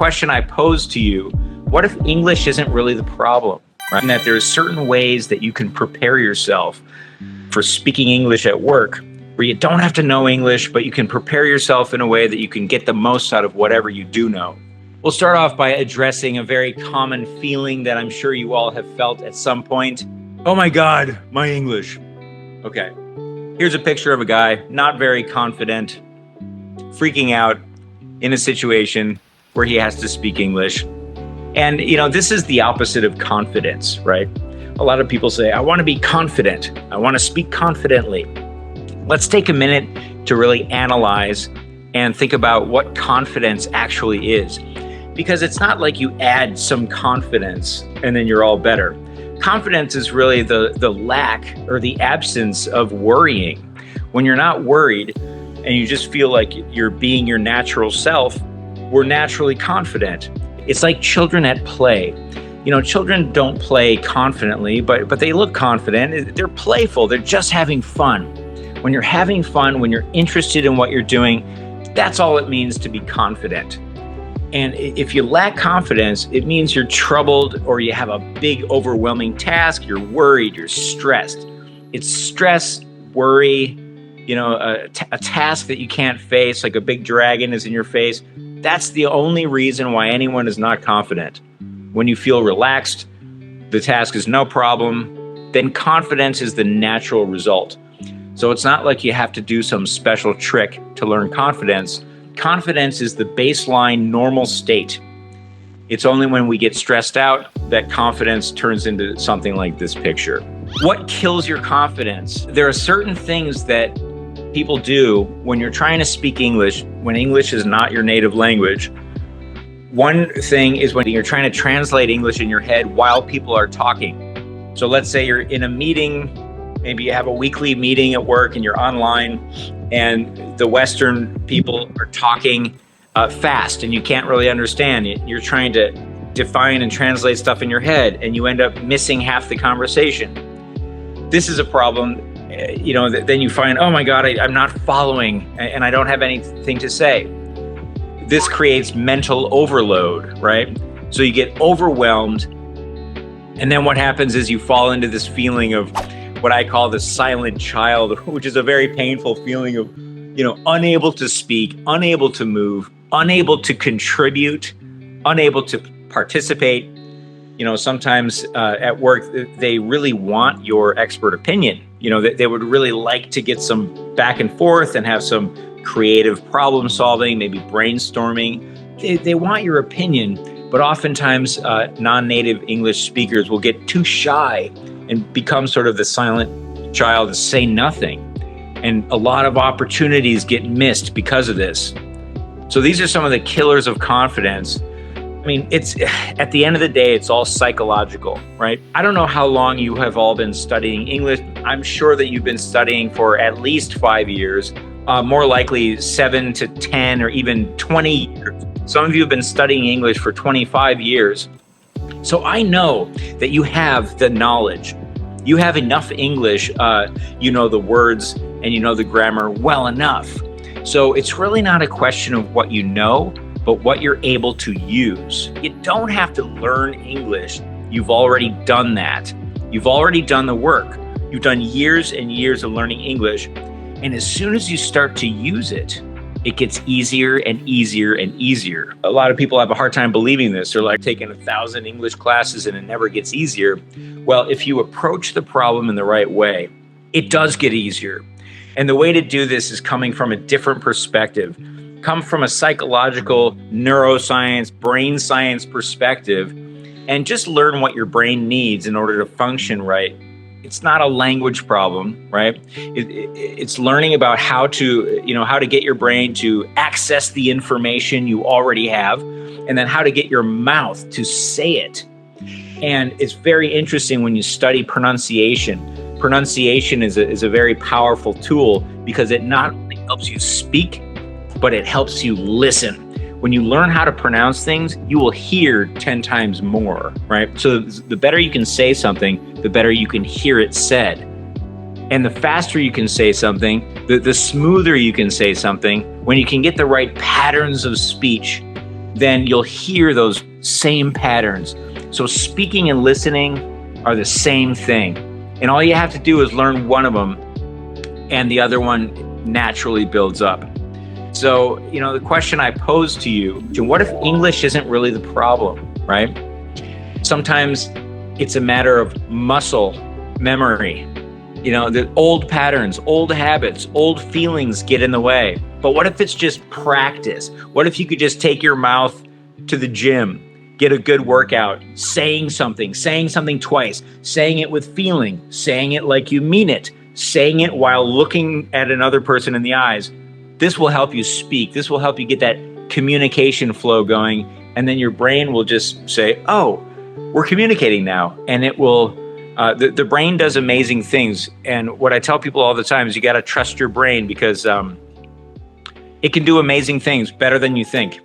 question I pose to you, what if English isn't really the problem, right? And that there's certain ways that you can prepare yourself for speaking English at work, where you don't have to know English, but you can prepare yourself in a way that you can get the most out of whatever you do know. We'll start off by addressing a very common feeling that I'm sure you all have felt at some point. Oh my God, my English. Okay, here's a picture of a guy, not very confident, freaking out in a situation where he has to speak English. And, this is the opposite of confidence, right? A lot of people say, I want to be confident. I want to speak confidently. Let's take a minute to really analyze and think about what confidence actually is. Because it's not like you add some confidence and then you're all better. Confidence is really the lack or the absence of worrying. When you're not worried and you just feel like you're being your natural self, we're naturally confident. It's like children at play. Children don't play confidently, but they look confident. They're playful. They're just having fun. When you're having fun, when you're interested in what you're doing, that's all it means to be confident. And if you lack confidence, it means you're troubled or you have a big, overwhelming task. You're worried, you're stressed. It's stress, worry, a task that you can't face, like a big dragon is in your face. That's the only reason why anyone is not confident. When you feel relaxed, the task is no problem, then confidence is the natural result. So it's not like you have to do some special trick to learn confidence. Confidence is the baseline normal state. It's only when we get stressed out that confidence turns into something like this picture. What kills your confidence? There are certain things that people do when you're trying to speak English, when English is not your native language. One thing is when you're trying to translate English in your head while people are talking. So let's say you're in a meeting, maybe you have a weekly meeting at work and you're online and the Western people are talking fast and you can't really understand it. You're trying to define and translate stuff in your head and you end up missing half the conversation. This is a problem, then you find, oh my God, I'm not following and I don't have anything to say. This creates mental overload, right? So you get overwhelmed. And then what happens is you fall into this feeling of what I call the silent child, which is a very painful feeling of, unable to speak, unable to move, unable to contribute, unable to participate. Sometimes at work, they really want your expert opinion. They would really like to get some back and forth and have some creative problem solving, maybe brainstorming. They want your opinion, but oftentimes non-native English speakers will get too shy and become sort of the silent child and say nothing. And a lot of opportunities get missed because of this. So these are some of the killers of confidence. I mean, it's at the end of the day, it's all psychological, right? I don't know how long you have all been studying English. I'm sure that you've been studying for at least 5 years, more likely 7 to 10 or even 20 years. Some of you have been studying English for 25 years. So I know that you have the knowledge. You have enough English, you know the words and you know the grammar well enough. So it's really not a question of what you know, but what you're able to use. You don't have to learn English. You've already done that. You've already done the work. You've done years and years of learning English. And as soon as you start to use it, it gets easier and easier and easier. A lot of people have a hard time believing this. They're like taking 1,000 English classes and it never gets easier. Well, if you approach the problem in the right way, it does get easier. And the way to do this is coming from a different perspective. Come from a psychological, neuroscience, brain science perspective, and just learn what your brain needs in order to function right. It's not a language problem, right? It's learning about how to get your brain to access the information you already have, and then how to get your mouth to say it. And it's very interesting when you study pronunciation. Pronunciation is a very powerful tool because it not only helps you speak, but it helps you listen. When you learn how to pronounce things, you will hear 10 times more, right? So the better you can say something, the better you can hear it said. And the faster you can say something, the smoother you can say something. When you can get the right patterns of speech, then you'll hear those same patterns. So speaking and listening are the same thing. And all you have to do is learn one of them, and the other one naturally builds up. So, the question I pose to you, what if English isn't really the problem, right? Sometimes it's a matter of muscle memory. The old patterns, old habits, old feelings get in the way. But what if it's just practice? What if you could just take your mouth to the gym, get a good workout, saying something twice, saying it with feeling, saying it like you mean it, saying it while looking at another person in the eyes. This will help you speak. This will help you get that communication flow going. And then your brain will just say, oh, we're communicating now. And it will, the brain does amazing things. And what I tell people all the time is you got to trust your brain, because it can do amazing things better than you think.